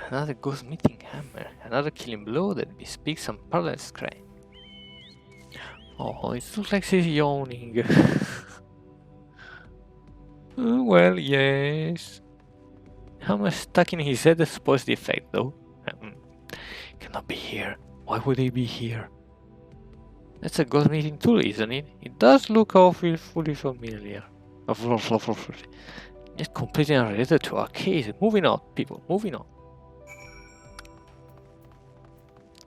Another ghost meeting hammer. Another killing blow that bespeaks some parallel scratch. Oh, it looks like she's yawning. Well, yes. Hammer stuck in his head spoils the effect, though. Cannot be here. Why would he be here? That's a ghost meeting tool, isn't it? It does look awfully familiar. Yet completely unrelated to our case. Moving on, people. Moving on.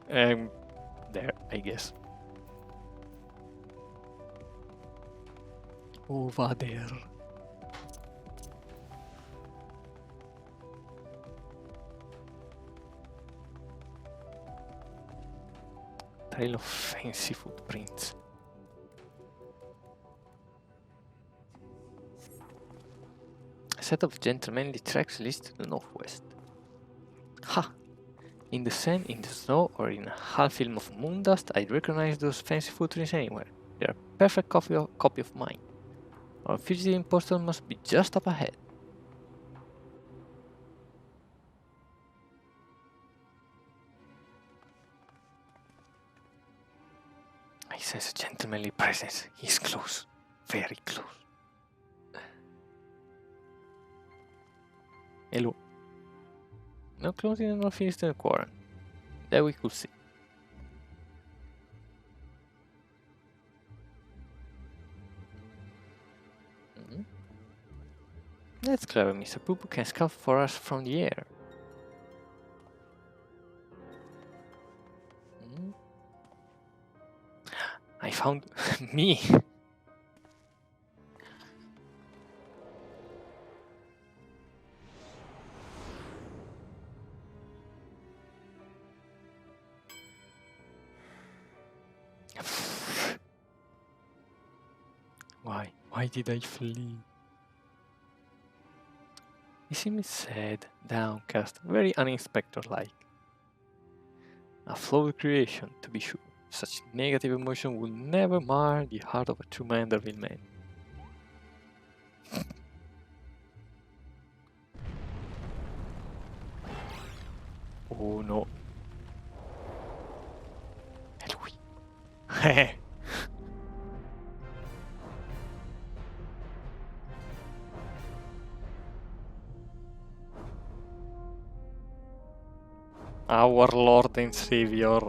There, I guess. Over there. Trail of fancy footprints. A set of gentlemanly tracks leads to the northwest. Ha! In the sand, in the snow, or in a half film of moon dust, I'd recognize those fancy footprints anywhere. They're a perfect copy of mine. Our fugitive postal must be just up ahead. I sense a gentlemanly presence. He's close. Very close. Hello. No clothing and no Philistine quarrel. That we could see. That's clever. Mr. Poo-Poo can scout for us from the air. I found me. Why? Why did I flee? He seemed sad, downcast, very uninspector-like. A flawed creation, to be sure. Such negative emotion would never mar the heart of a true Manderville man. Oh no. È lui. Our Lord and Savior.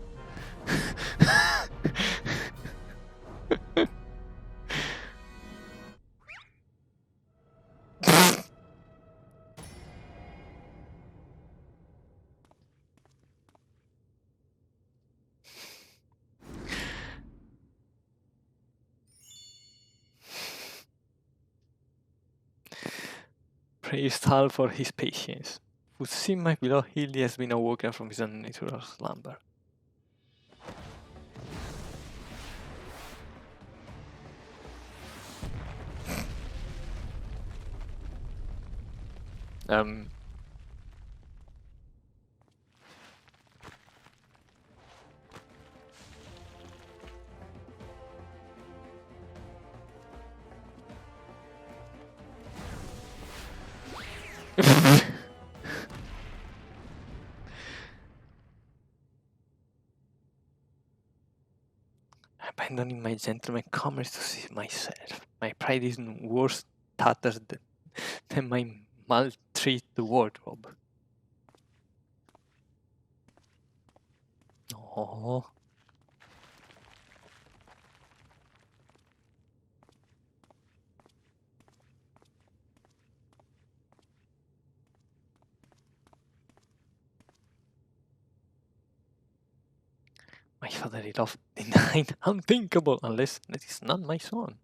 Praised Hal for his patience. Would seem my beloved Hildy has been awoken from his unnatural slumber. Abandoning my gentleman commerce to see myself. My pride is worse tattered than my maltreated wardrobe. Oh. My father is denied unthinkable unless that is not my son.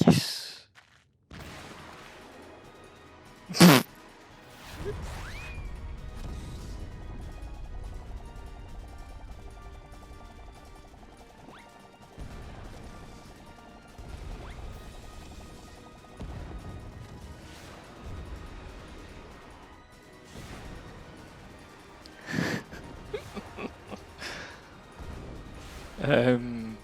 Yes. um,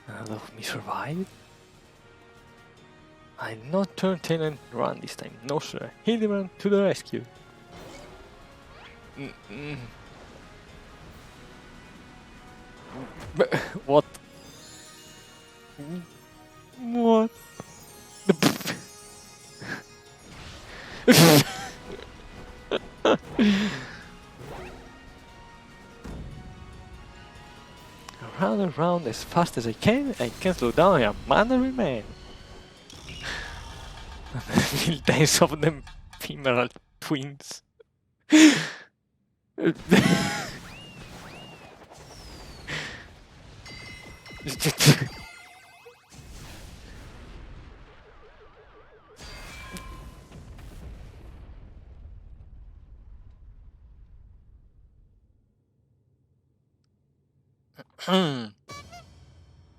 none of me survived. I'll not turn tail and run this time. No, sir. Hildibrand to the rescue. What? What? Round and round as fast as I can't slow down, I'm manly man. Feel dance of them femoral twins.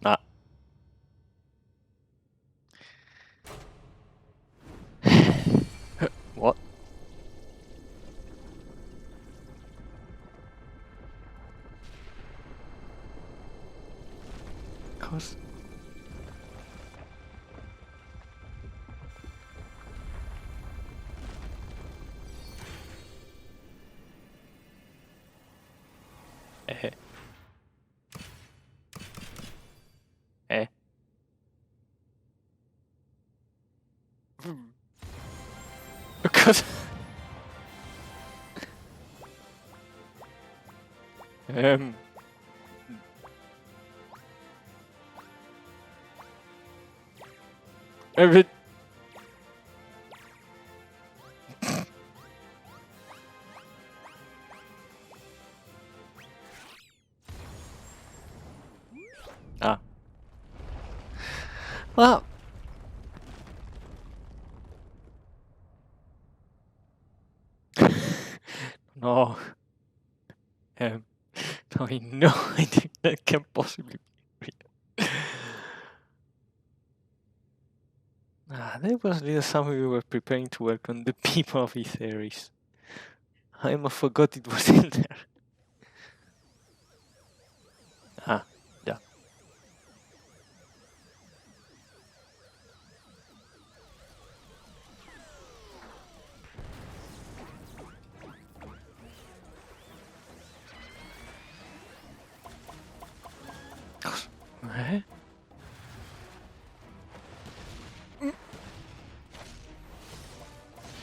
Ah. What? Cause eh. Eh. Because every ah. Well, no. No, no, I think that can possibly be real. That was little something we were preparing to work on the people of these theories. I almost forgot it was in there. Ah, yeah. Eh?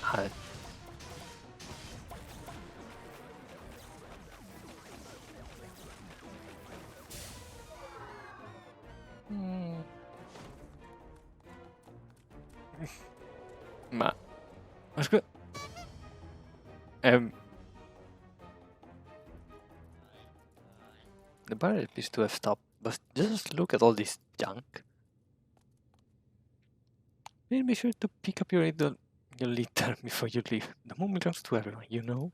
Ah. Ma That's good. The bar appears to have stopped, but just look at all this junk. Please be sure to pick up your litter before you leave. The moon belongs to everyone, you know?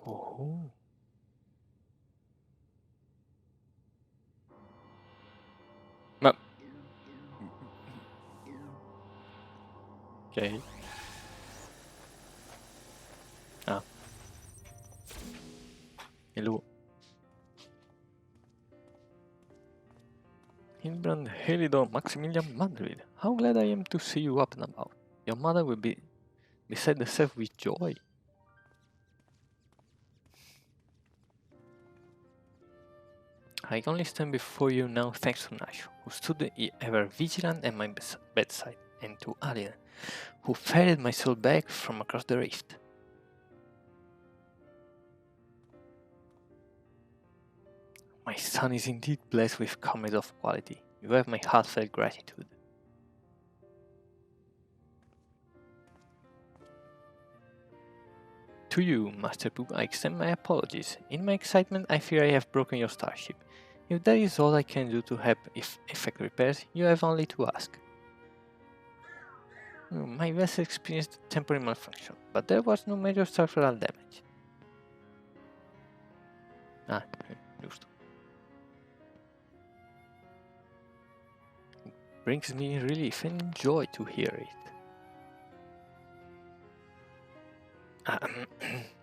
Oh. Ma Okay. Ah. Hello. Hildibrand Maximilian Madrid. How glad I am to see you up and about. Your mother will be beside herself with joy. I can only stand before you now thanks to Nash, who stood ever vigilant at my bedside, and to Alien, who ferried my soul back from across the rift. My son is indeed blessed with comrades of quality. You have my heartfelt gratitude. To you, Master Poop, I extend my apologies. In my excitement, I fear I have broken your starship. If that is all I can do to help effect repairs, you have only to ask. My vessel experienced temporary malfunction, but there was no major structural damage. Ah, giusto. It brings me relief and joy to hear it.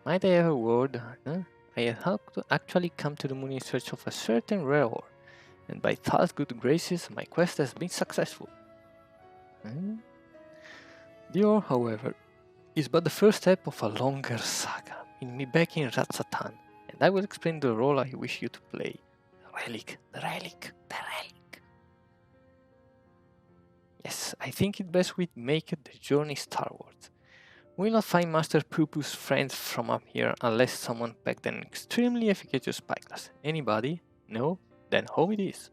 Might I have a word? Huh? I had actually come to the moon in search of a certain rare ore, and by Thal's good graces, my quest has been successful. The ore, however, is but the first step of a longer saga. In me back in Ratsatan, and I will explain the role I wish you to play. The relic, the relic, the relic. Yes, I think it best we make the journey starwards. We'll not find Master Poo-Poo's friends from up here unless someone packed an extremely efficacious spyglass. Anybody? No? Then home it is.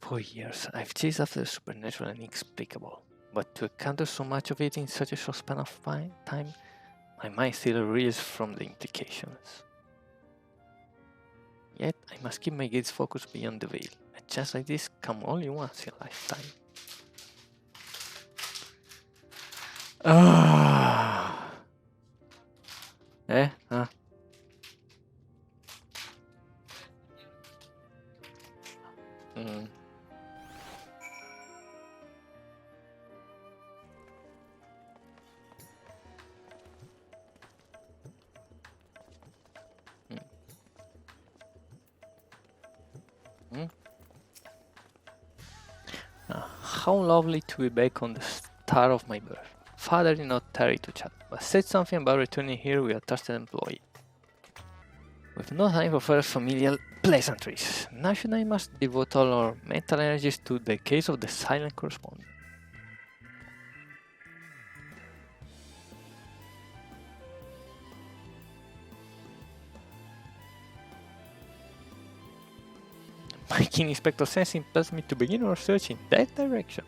For years, I've chased after the supernatural and inexplicable, but to encounter so much of it in such a short span of time, my mind still reels from the implications. Yet, I must keep my gaze focused beyond the veil. A chance like this comes only once in a lifetime. How lovely to be back on the star of my birth. Father did not tarry to chat, but said something about returning here with a trusted employee. With no time for further familial pleasantries, now I must devote all our mental energies to the case of the silent correspondent. My keen inspector sense impels me to begin our search in that direction.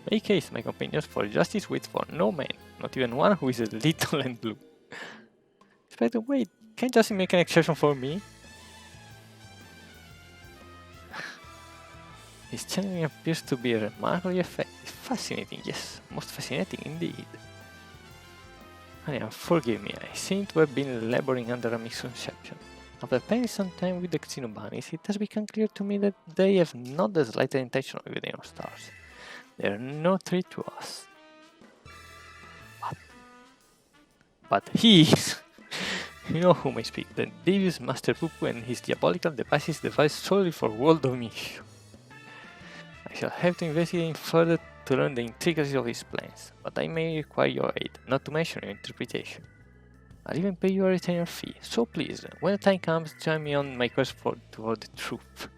Make haste, my companions, for justice waits for no man, not even one who is a little and blue. Inspector, wait, can't justice make an exception for me? His channeling appears to be remarkably effective. Fascinating, yes, most fascinating indeed. Anya, forgive me, I seem to have been laboring under a misconception. After spending some time with the Xenobunnies, it has become clear to me that they have not the slightest intention of evading our stars. They are no threat to us. But he is! You know whom I speak, the devious Master Poo-Poo and his diabolical devices devised solely for world domination. I shall have to investigate further to learn the intricacies of his plans, but I may require your aid, not to mention your interpretation. I'll even pay you a retainer fee, so please, when the time comes, join me on my quest for the truth.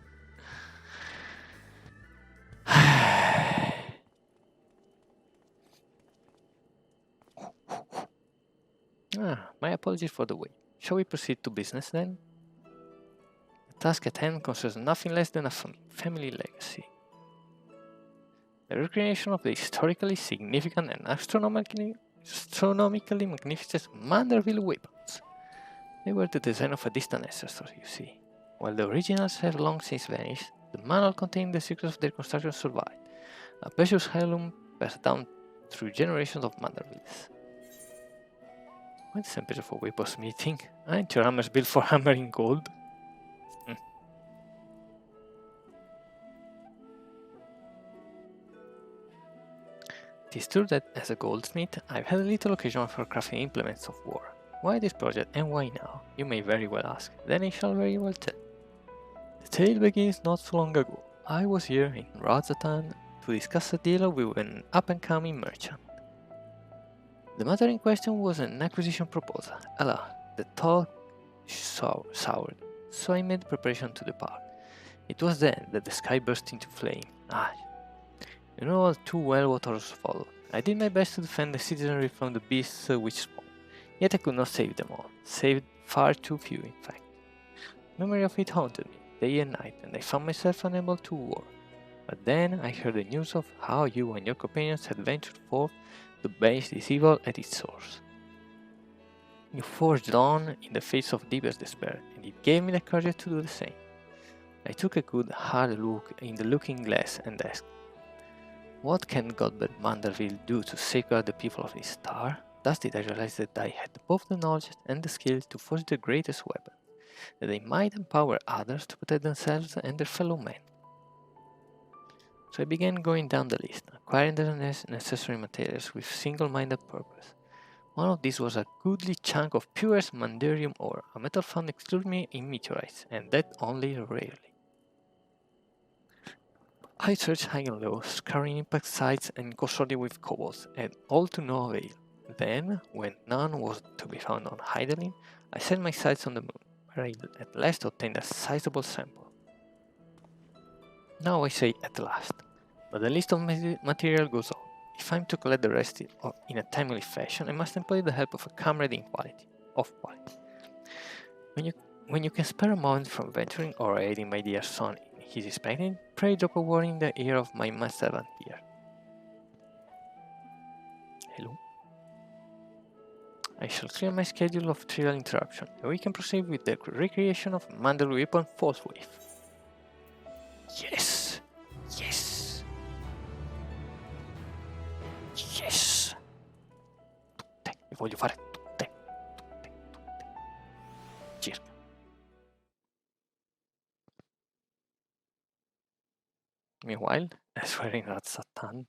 My apologies for the wait. Shall we proceed to business then? The task at hand concerns nothing less than a family legacy. The recreation of the historically significant and astronomically magnificent Manderville weapons. They were the design of a distant ancestor, you see. While the originals have long since vanished, the manual containing the secrets of their construction survived, a precious heirloom passed down through generations of Mandervilles. What's the temperature for weapons meeting? Aren't your hammers built for hammering gold? It is true that as a goldsmith, I've had a little occasion for crafting implements of war. Why this project and why now? You may very well ask, then I shall very well tell. The tale begins not so long ago. I was here in Radzatan to discuss a deal with an up-and-coming merchant. The matter in question was an acquisition proposal. Alas, the thought soured, so I made preparation to depart. It was then that the sky burst into flame. You know all too well what orders followed. I did my best to defend the citizenry from the beasts which spawned, yet I could not save them all. Saved far too few, in fact. Memory of it haunted me, day and night, and I found myself unable to war. But then I heard the news of how you and your companions had ventured forth to banish this evil at its source. You forged on in the face of deepest despair, and it gave me the courage to do the same. I took a good hard look in the looking glass and asked, what can Godbert Manderville do to safeguard the people of this star? Thus did I realize that I had both the knowledge and the skill to forge the greatest weapon. that they might empower others to protect themselves and their fellow men. So I began going down the list, acquiring the necessary materials with single-minded purpose. One of these was a goodly chunk of purest mandarium ore, a metal found exclusively in meteorites, and that only rarely. I searched high and low, scouring impact sites and consorting with kobolds, and all to no avail. Then, when none was to be found on Hydaelyn, I set my sights on the moon, where I at last obtained a sizable sample. Now I say at last, but the list of material goes on. If I'm to collect the rest in a timely fashion, I must employ the help of a comrade in quality. When you can spare a moment from venturing or aiding my dear son in his expecting, pray drop a word in the ear of my servant here. Hello. I shall clear my schedule of trivial interruption, and we can proceed with the recreation of Mandal Weapon forthwith. Yes! Yes! Yes! Tutte, le voglio fare tutte. Circa. Meanwhile, swearing at Satan.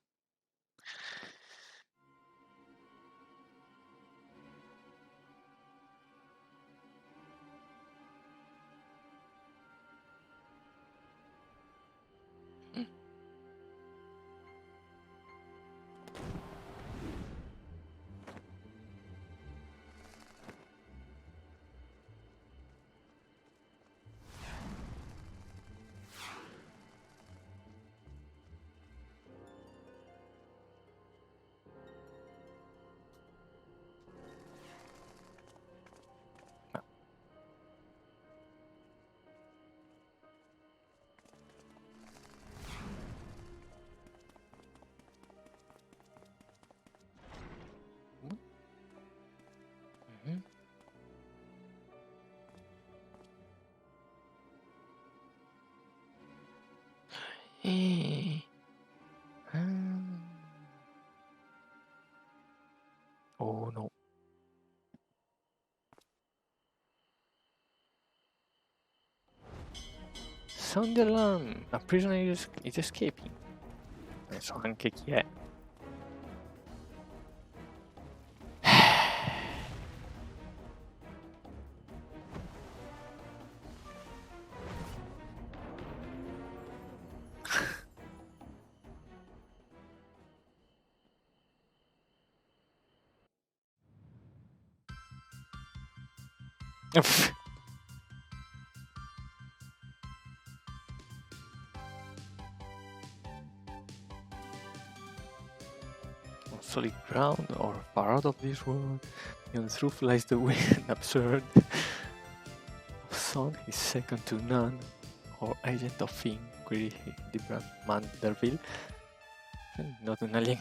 Oh no. Sound the alarm! A prisoner is escaping. Non so anche chi è. On solid ground or far out of this world, beyond the roof lies the wicked and absurd son is second to none, or agent of Fing, query Hildibrand Manderville. Not un alien